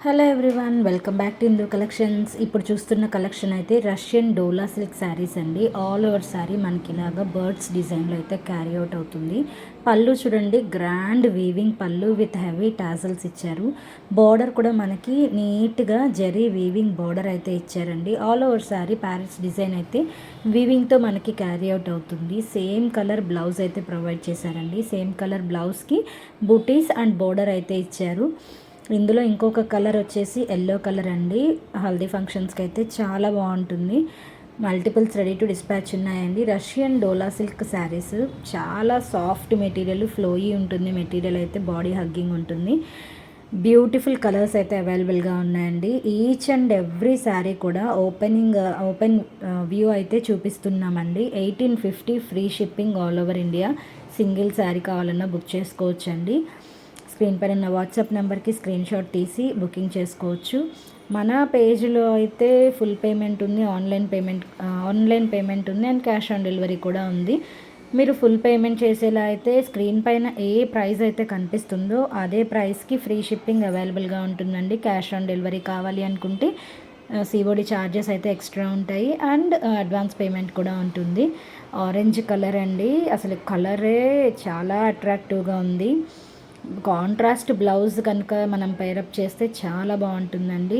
Hello everyone, welcome back to Indu collections. ఇప్పుడు చూస్తున్న collection అయితే రష్యన్ డోలా సిల్క్ శారీస్ అండి. ఆల్ ఓవర్ శారీ మనకి ఇలాగా బర్డ్స్ డిజైన్లో అయితే క్యారీ అవుట్ అవుతుంది. పళ్ళు చూడండి, గ్రాండ్ వీవింగ్ పళ్ళు విత్ హెవీ టాజల్స్ ఇచ్చారు. బార్డర్ కూడా మనకి నీట్గా జరీ వీవింగ్ బార్డర్ అయితే ఇచ్చారండి. All over sari parrots design అయితే వీవింగ్తో మనకి క్యారీ అవుట్ అవుతుంది. సేమ్ కలర్ బ్లౌజ్ అయితే ప్రొవైడ్ చేశారండి. సేమ్ కలర్ బ్లౌజ్కి బూటీస్ అండ్ బార్డర్ అయితే ఇచ్చారు. ఇందులో ఇంకొక కలర్ వచ్చేసి ఎల్లో కలర్ అండి. హల్దీ ఫంక్షన్స్కి అయితే చాలా బాగుంటుంది. మల్టిపుల్స్ రెడీ టు డిస్పాచ్ ఉన్నాయండి. రష్యన్ డోలా సిల్క్ శారీస్ చాలా సాఫ్ట్ మెటీరియల్, ఫ్లోయీ ఉంటుంది మెటీరియల్ అయితే, బాడీ హగ్గింగ్ ఉంటుంది. బ్యూటిఫుల్ కలర్స్ అయితే అవైలబుల్గా ఉన్నాయండి. ఈచ్ అండ్ ఎవ్రీ శారీ కూడా ఓపెన్ వ్యూ అయితే చూపిస్తున్నామండి. 1850 free shipping all over India. Single sari కావాలన్నా బుక్ చేసుకోవచ్చండి. స్క్రీన్ పైన ఉన్న వాట్సాప్ నెంబర్కి స్క్రీన్ షాట్ తీసి బుకింగ్ చేసుకోవచ్చు. మన పేజ్లో అయితే ఫుల్ పేమెంట్ ఉంది, ఆన్లైన్ పేమెంట్ ఉంది అండ్ క్యాష్ ఆన్ డెలివరీ కూడా ఉంది. మీరు ఫుల్ పేమెంట్ చేసేలా అయితే స్క్రీన్ పైన ఏ ప్రైస్ అయితే కనిపిస్తుందో అదే ప్రైస్కి ఫ్రీ షిప్పింగ్ అవైలబుల్గా ఉంటుందండి. క్యాష్ ఆన్ డెలివరీ కావాలి అనుకుంటే సిఓడి ఛార్జెస్ అయితే ఎక్స్ట్రా ఉంటాయి అండ్ అడ్వాన్స్ పేమెంట్ కూడా ఉంటుంది. ఆరెంజ్ కలర్ అండి, అసలు కలరే చాలా అట్రాక్టివ్గా ఉంది. కాంట్రాస్ట్ బ్లౌజ్ కనుక మనం పేరప్ చేస్తే చాలా బాగుంటుందండి.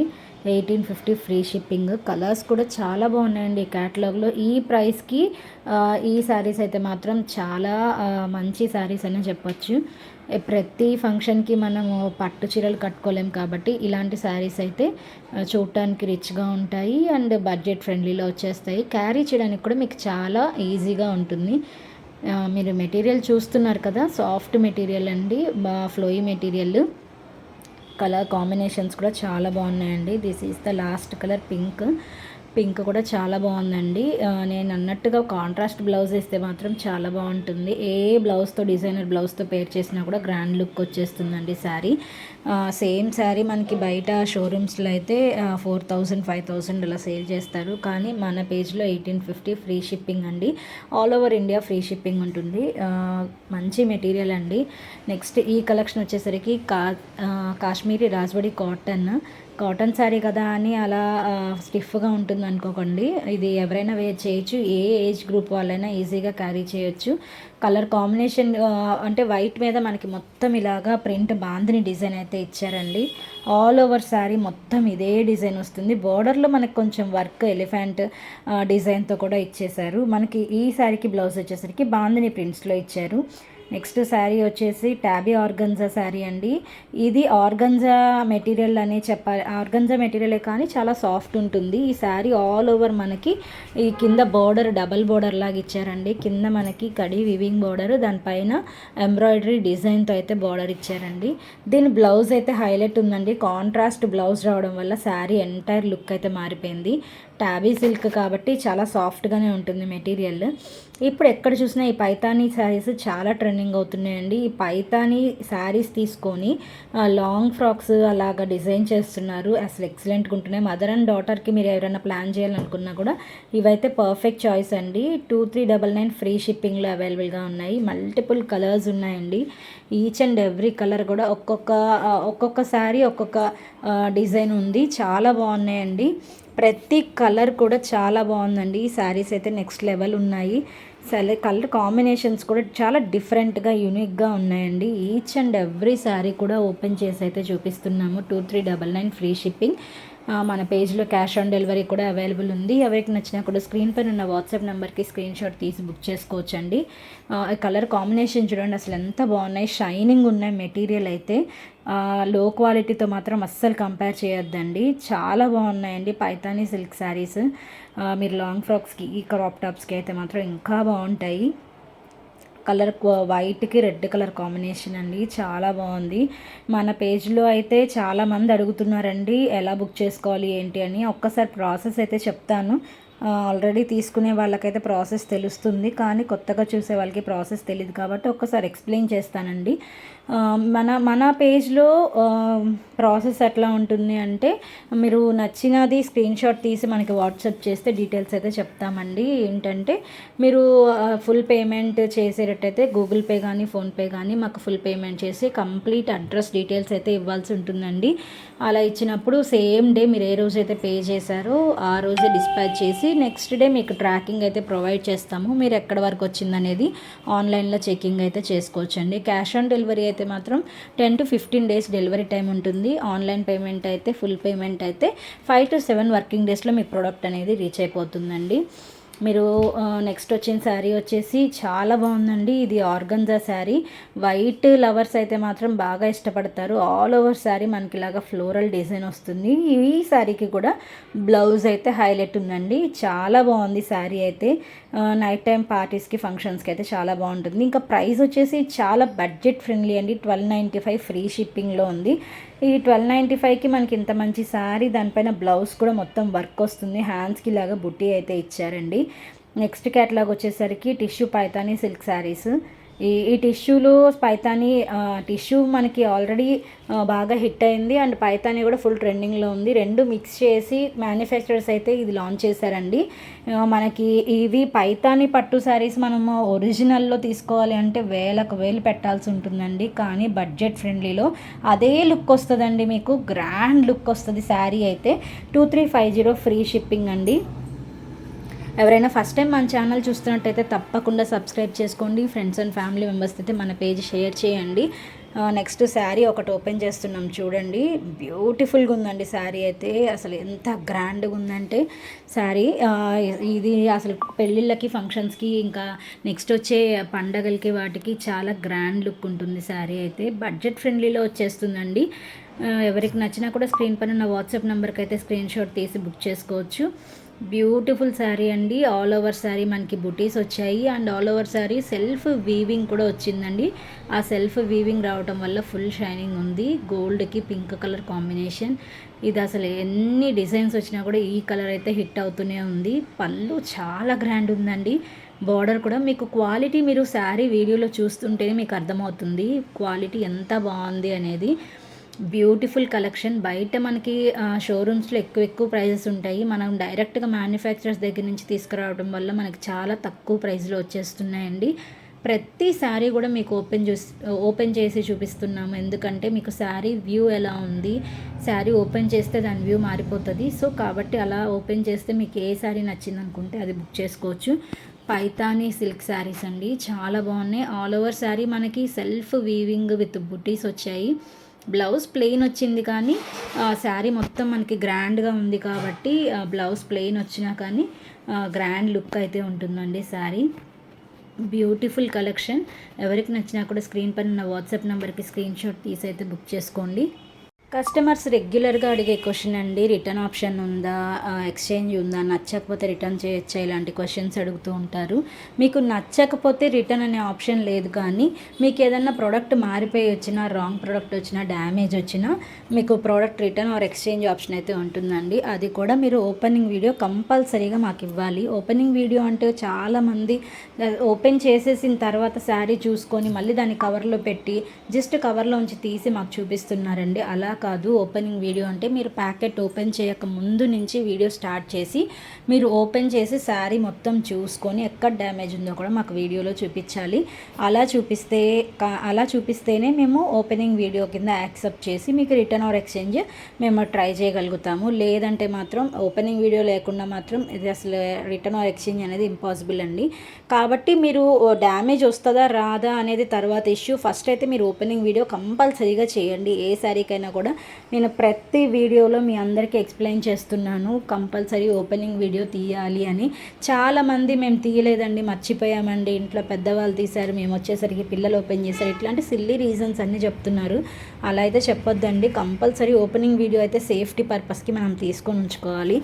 1850 ఫ్రీ షిప్పింగ్. కలర్స్ కూడా చాలా బాగున్నాయండి క్యాటలాగ్లో. ఈ ప్రైస్కి ఈ శారీస్ అయితే మాత్రం చాలా మంచి శారీస్ అని చెప్పొచ్చు. ప్రతి ఫంక్షన్కి మనము పట్టు చీరలు కట్టుకోలేం కాబట్టి ఇలాంటి శారీస్ అయితే చూడటానికి రిచ్గా ఉంటాయి అండ్ బడ్జెట్ ఫ్రెండ్లీలో వచ్చేస్తాయి. క్యారీ చేయడానికి కూడా మీకు చాలా ఈజీగా ఉంటుంది. మీరు మెటీరియల్ చూస్తున్నారు కదా, సాఫ్ట్ మెటీరియల్ అండి, ఫ్లోయీ మెటీరియల్. కలర్ కాంబినేషన్స్ కూడా చాలా బాగున్నాయండి. This is the last colour pink కూడా చాలా బాగుందండి. నేను అన్నట్టుగా కాంట్రాస్ట్ బ్లౌజ్ వేస్తే మాత్రం చాలా బాగుంటుంది. ఏ బ్లౌజ్తో, డిజైనర్ బ్లౌజ్తో పేర్ చేసినా కూడా గ్రాండ్ లుక్ వచ్చేస్తుందండి శారీ. సేమ్ శారీ మనకి బయట షోరూమ్స్లో అయితే 4000 5000 అలా సేల్ చేస్తారు. కానీ మన పేజ్లో 1850 ఫ్రీ షిప్పింగ్ అండి. All over India free shipping ఉంటుంది. మంచి మెటీరియల్ అండి. నెక్స్ట్ ఈ కలెక్షన్ వచ్చేసరికి కాశ్మీరీ రాజ్బడి కాటన్ శారీ కదా అని అలా స్టిఫ్గా ఉంటుంది అనుకోకండి. ఇది ఎవరైనా వేర్ చేయొచ్చు. ఏ ఏజ్ గ్రూప్ వాళ్ళైనా ఈజీగా క్యారీ చేయొచ్చు. కలర్ కాంబినేషన్ అంటే వైట్ మీద మనకి మొత్తం ఇలాగా ప్రింట్ బాందిని డిజైన్ అయితే ఇచ్చారండి. ఆల్ ఓవర్ శారీ మొత్తం ఇదే డిజైన్ వస్తుంది. బార్డర్లో మనకు కొంచెం వర్క్ ఎలిఫెంట్ డిజైన్తో కూడా ఇచ్చేశారు. మనకి ఈ శారీకి బ్లౌజ్ వచ్చేసరికి బాందిని ప్రింట్స్లో ఇచ్చారు. నెక్స్ట్ శారీ వచ్చేసి టాబీ ఆర్గంజా శారీ అండి. ఇది ఆర్గంజా మెటీరియల్ అనే చెప్పాలి. ఆర్గంజా మెటీరియలే కానీ చాలా సాఫ్ట్ ఉంటుంది. ఈ శారీ ఆల్ ఓవర్ మనకి ఈ కింద బార్డర్ డబల్ బార్డర్ లాగా ఇచ్చారండి. కింద మనకి కడి వివింగ్ బార్డర్, దానిపైన ఎంబ్రాయిడరీ డిజైన్తో అయితే బార్డర్ ఇచ్చారండి. దీని బ్లౌజ్ అయితే హైలైట్ ఉందండి. కాంట్రాస్ట్ బ్లౌజ్ రావడం వల్ల శారీ ఎంటైర్ లుక్ అయితే మారిపోయింది. టాబీ సిల్క్ కాబట్టి చాలా సాఫ్ట్గానే ఉంటుంది మెటీరియల్. ఇప్పుడు ఎక్కడ చూసినా ఈ పైతానీ శారీస్ చాలా ట్రెండింగ్ అవుతున్నాయండి. ఈ పైతానీ శారీస్ తీసుకొని లాంగ్ ఫ్రాక్స్ అలాగా డిజైన్ చేస్తున్నారు. అసలు ఎక్సలెంట్గా ఉంటున్నాయి. మదర్ అండ్ డాటర్కి మీరు ఎవరైనా ప్లాన్ చేయాలనుకున్నా కూడా ఇవైతే పర్ఫెక్ట్ చాయిస్ అండి. 2399 ఫ్రీ షిప్పింగ్లో అవైలబుల్గా ఉన్నాయి. మల్టిపుల్ కలర్స్ ఉన్నాయండి. ఈచ్ అండ్ ఎవ్రీ కలర్ కూడా ఒక్కొక్క శారీ ఒక్కొక్క డిజైన్ ఉంది. చాలా బాగున్నాయండి. ప్రతి కలర్ కూడా చాలా బాగుందండి. ఈ శారీస్ అయితే నెక్స్ట్ లెవెల్ ఉన్నాయి. కలర్ కాంబినేషన్స్ కూడా చాలా డిఫరెంట్గా యూనిక్గా ఉన్నాయండి. ఈచ్ అండ్ ఎవ్రీ శారీ కూడా ఓపెన్ చేసి అయితే చూపిస్తున్నాము. 2399 ఫ్రీ షిప్పింగ్. మన పేజ్లో క్యాష్ ఆన్ డెలివరీ కూడా అవైలబుల్ ఉంది. ఎవరికి నచ్చినా కూడా స్క్రీన్ పైన ఉన్న వాట్సాప్ నెంబర్కి స్క్రీన్ షాట్ తీసి బుక్ చేసుకోవచ్చండి. కలర్ కాంబినేషన్ చూడండి, అసలు ఎంత బాగున్నాయి. షైనింగ్ ఉన్నాయి మెటీరియల్ అయితే. లో క్వాలిటీతో మాత్రం అస్సలు కంపేర్ చేయొద్దండి. చాలా బాగున్నాయండి పైతానీ సిల్క్ శారీస్. మీరు లాంగ్ ఫ్రాక్స్కి, ఈ క్రాప్ టాప్స్కి అయితే మాత్రం ఇంకా బాగుంటాయి. కలర్ వైట్కి రెడ్ కలర్ కాంబినేషన్ అండి, చాలా బాగుంది. మన పేజ్లో అయితే చాలామంది అడుగుతున్నారండి ఎలా బుక్ చేసుకోవాలి ఏంటి అని. ఒక్కసారి ప్రాసెస్ అయితే చెప్తాను. ఆల్రెడీ తీసుకునే వాళ్ళకైతే ప్రాసెస్ తెలుస్తుంది, కానీ కొత్తగా చూసే వాళ్ళకి ప్రాసెస్ తెలియదు కాబట్టి ఒక్కసారి ఎక్స్ప్లెయిన్ చేస్తానండి. మన పేజ్లో ప్రాసెస్ ఎట్లా ఉంటుంది అంటే మీరు నచ్చినది స్క్రీన్ షాట్ తీసి మనకి వాట్సాప్ చేస్తే డీటెయిల్స్ అయితే చెప్తామండి. ఏంటంటే మీరు ఫుల్ పేమెంట్ చేసేటట్టయితే గూగుల్ పే కానీ ఫోన్పే కానీ మాకు ఫుల్ పేమెంట్ చేసి కంప్లీట్ అడ్రస్ డీటెయిల్స్ అయితే ఇవ్వాల్సి ఉంటుందండి. అలా ఇచ్చినప్పుడు సేమ్ డే మీరు ఏ రోజైతే పే చేశారో ఆ రోజే డిస్పాచ్ చేసి నెక్స్ట్ డే మీకు ట్రాకింగ్ అయితే ప్రొవైడ్ చేస్తాము. మీరు ఎక్కడ వరకు వచ్చిందనేది ఆన్లైన్లో చెకింగ్ అయితే చేసుకోవచ్చండి. క్యాష్ ఆన్ డెలివరీ అయితే మాత్రం 10 to 15 days డెలివరీ టైం ఉంటుంది. ఆన్లైన్ పేమెంట్ అయితే ఫుల్ పేమెంట్ అయితే 5 to 7 వర్కింగ్ డేస్లో మీ ప్రోడక్ట్ అనేది రీచ్ అయిపోతుందండి. మీరు నెక్స్ట్ వచ్చిన శారీ వచ్చేసి చాలా బాగుందండి. ఇది ఆర్గంజా శారీ. వైట్ లవర్స్ అయితే మాత్రం బాగా ఇష్టపడతారు. ఆల్ ఓవర్ శారీ మనకి ఇలాగా ఫ్లోరల్ డిజైన్ వస్తుంది. ఈ శారీకి కూడా బ్లౌజ్ అయితే హైలైట్ ఉందండి. చాలా బాగుంది శారీ అయితే. నైట్ టైం పార్టీస్కి ఫంక్షన్స్కి అయితే చాలా బాగుంటుంది. ఇంకా ప్రైస్ వచ్చేసి చాలా బడ్జెట్ ఫ్రెండ్లీ అండి. 1295 ఫ్రీ షిప్పింగ్లో ఉంది. ఈ 1295కి మనకి ఇంత మంచి శారీ, దానిపైన బ్లౌజ్ కూడా మొత్తం వర్క్ వస్తుంది. హ్యాండ్స్కి ఇలాగా బుట్టి అయితే ఇచ్చారండి. నెక్స్ట్ క్యాటలాగ్ వచ్చేసరికి టిష్యూ పైతానీ సిల్క్ శారీస్. ఈ టిష్యూలో పైతానీ టిష్యూ మనకి ఆల్రెడీ బాగా హిట్ అయింది అండ్ పైతానీ కూడా ఫుల్ ట్రెండింగ్లో ఉంది. రెండు మిక్స్ చేసి మ్యానుఫ్యాక్చరర్స్ అయితే ఇది లాంచ్ చేశారండి. మనకి ఇవి పైతానీ పట్టు శారీస్ మనము ఒరిజినల్లో తీసుకోవాలి అంటే వేలకు వేలు పెట్టాల్సి ఉంటుందండి. కానీ బడ్జెట్ ఫ్రెండ్లీలో అదే లుక్ వస్తుందండి. మీకు గ్రాండ్ లుక్ వస్తుంది శారీ అయితే. 2350 ఫ్రీ షిప్పింగ్ అండి. ఎవరైనా ఫస్ట్ టైం మన ఛానల్ చూస్తున్నట్టయితే తప్పకుండా సబ్స్క్రైబ్ చేసుకోండి. ఫ్రెండ్స్ అండ్ ఫ్యామిలీ మెంబర్స్ అయితే మన పేజ్ షేర్ చేయండి. నెక్స్ట్ శారీ ఒకటి ఓపెన్ చేస్తున్నాం చూడండి. బ్యూటిఫుల్గా ఉందండి శారీ అయితే. అసలు ఎంత గ్రాండ్గా ఉందంటే శారీ ఇది అసలు పెళ్ళిళ్ళకి ఫంక్షన్స్కి ఇంకా నెక్స్ట్ వచ్చే పండగలకి వాటికి చాలా గ్రాండ్ లుక్ ఉంటుంది శారీ అయితే. బడ్జెట్ ఫ్రెండ్లీలో వచ్చేస్తుందండి. ఎవరికి నచ్చినా కూడా స్క్రీన్ పైన నా వాట్సాప్ నెంబర్కి అయితే స్క్రీన్ షాట్ తీసి బుక్ చేసుకోవచ్చు. బ్యూటిఫుల్ శారీ అండి. ఆల్ ఓవర్ శారీ మనకి బుటీస్ వచ్చాయి and all over sari self weaving కూడా వచ్చిందండి. ఆ సెల్ఫ్ వీవింగ్ రావటం వల్ల ఫుల్ షైనింగ్ ఉంది. గోల్డ్కి పింక్ కలర్ కాంబినేషన్. ఇది అసలు ఎన్ని డిజైన్స్ వచ్చినా కూడా ఈ కలర్ అయితే హిట్ అవుతూనే ఉంది. పళ్ళు చాలా గ్రాండ్ ఉందండి. బార్డర్ కూడా మీకు క్వాలిటీ మీరు శారీ వీడియోలో చూస్తుంటేనే మీకు అర్థమవుతుంది క్వాలిటీ ఎంత బాగుంది అనేది. Beautiful collection. బయట మనకి షోరూమ్స్లో ఎక్కువ ప్రైజెస్ ఉంటాయి. మనం డైరెక్ట్గా మ్యానుఫ్యాక్చరర్స్ దగ్గర నుంచి తీసుకురావడం వల్ల మనకి చాలా తక్కువ ప్రైస్లో వచ్చేస్తున్నాయండి. ప్రతి శారీ కూడా మీకు ఓపెన్ చేసి చూపిస్తున్నాము. ఎందుకంటే మీకు శారీ వ్యూ ఎలా ఉంది, శారీ ఓపెన్ చేస్తే దాని వ్యూ మారిపోతుంది. సో కాబట్టి అలా ఓపెన్ చేస్తే మీకు ఏ శారీ నచ్చింది అనుకుంటే అది బుక్ చేసుకోవచ్చు. పైతానీ సిల్క్ శారీస్ అండి, చాలా బాగున్నాయి. ఆల్ ఓవర్ శారీ మనకి సెల్ఫ్ వీవింగ్ విత్ బుటీస్ వచ్చాయి. బ్లౌజ్ ప్లెయిన్ వచ్చింది కానీ శారీ మొత్తం మనకి గ్రాండ్గా ఉంది కాబట్టి బ్లౌజ్ ప్లెయిన్ వచ్చినా కానీ గ్రాండ్ లుక్ అయితే ఉంటుందండి శారీ. Beautiful collection. ఎవరికి నచ్చినా కూడా స్క్రీన్ పైన నా వాట్సాప్ నెంబర్కి స్క్రీన్ షాట్ తీసి అయితే బుక్ చేసుకోండి. కస్టమర్స్ రెగ్యులర్గా అడిగే క్వశ్చన్ అండి, రిటర్న్ ఆప్షన్ ఉందా, ఎక్స్చేంజ్ ఉందా, నచ్చకపోతే రిటర్న్ చేయొచ్చా, ఇలాంటి క్వశ్చన్స్ అడుగుతూ ఉంటారు. మీకు నచ్చకపోతే రిటర్న్ అనే ఆప్షన్ లేదు. కానీ మీకు ఏదన్నా ప్రోడక్ట్ మారిపోయి వచ్చినా, రాంగ్ ప్రోడక్ట్ వచ్చినా, డ్యామేజ్ వచ్చినా మీకు product return or exchange option అయితే ఉంటుందండి. అది కూడా మీరు ఓపెనింగ్ వీడియో కంపల్సరీగా మాకు ఇవ్వాలి. ఓపెనింగ్ వీడియో అంటే చాలామంది ఓపెన్ చేసేసిన తర్వాత శారీ చూసుకొని మళ్ళీ దాన్ని కవర్లో పెట్టి జస్ట్ కవర్లోంచి తీసి మాకు చూపిస్తున్నారండి. అలా కాదు. ఓపెనింగ్ వీడియో అంటే మీరు ప్యాకెట్ ఓపెన్ చేయక ముందు నుంచి వీడియో స్టార్ట్ చేసి మీరు ఓపెన్ చేసి శారీ మొత్తం చూసుకొని ఎక్కడ డ్యామేజ్ ఉందో కూడా మాకు వీడియోలో చూపించాలి. అలా చూపిస్తేనే మేము ఓపెనింగ్ వీడియో కింద యాక్సెప్ట్ చేసి మీకు రిటర్న్ ఆర్ ఎక్స్చేంజ్ మేము ట్రై చేయగలుగుతాము. లేదంటే మాత్రం ఓపెనింగ్ వీడియో లేకుండా మాత్రం ఇది అసలు రిటర్న్ ఆర్ ఎక్స్చేంజ్ అనేది ఇంపాసిబుల్ అండి. కాబట్టి మీరు డ్యామేజ్ వస్తుందా రాదా అనేది తర్వాత ఇష్యూ. ఫస్ట్ అయితే మీరు ఓపెనింగ్ వీడియో కంపల్సరీగా చేయండి. ఏ శారీకైనా కూడా నేను ప్రతి వీడియోలో మీ అందరికీ ఎక్స్ప్లెయిన్ చేస్తున్నాను కంపల్సరీ ఓపెనింగ్ వీడియో తీయాలి అని. చాలామంది మేము తీయలేదండి, మర్చిపోయామండి, ఇంట్లో పెద్దవాళ్ళు తీశారు, మేము వచ్చేసరికి పిల్లలు ఓపెన్ చేశారు, ఇట్లాంటి సిల్లీ రీజన్స్ అన్నీ చెప్తున్నారు. అలా అయితే చెప్పొద్దండి. కంపల్సరీ ఓపెనింగ్ వీడియో అయితే సేఫ్టీ పర్పస్కి మనం తీసుకొని ఉంచుకోవాలి.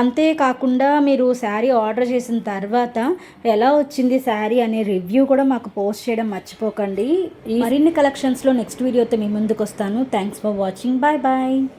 అంతేకాకుండా మీరు శారీ ఆర్డర్ చేసిన తర్వాత ఎలా వచ్చింది శారీ అనే రివ్యూ కూడా మాకు పోస్ట్ చేయడం మర్చిపోకండి. మరిన్ని కలెక్షన్స్లో నెక్స్ట్ వీడియోతో మీ ముందుకు వస్తాను. Thanks for watching. Bye bye.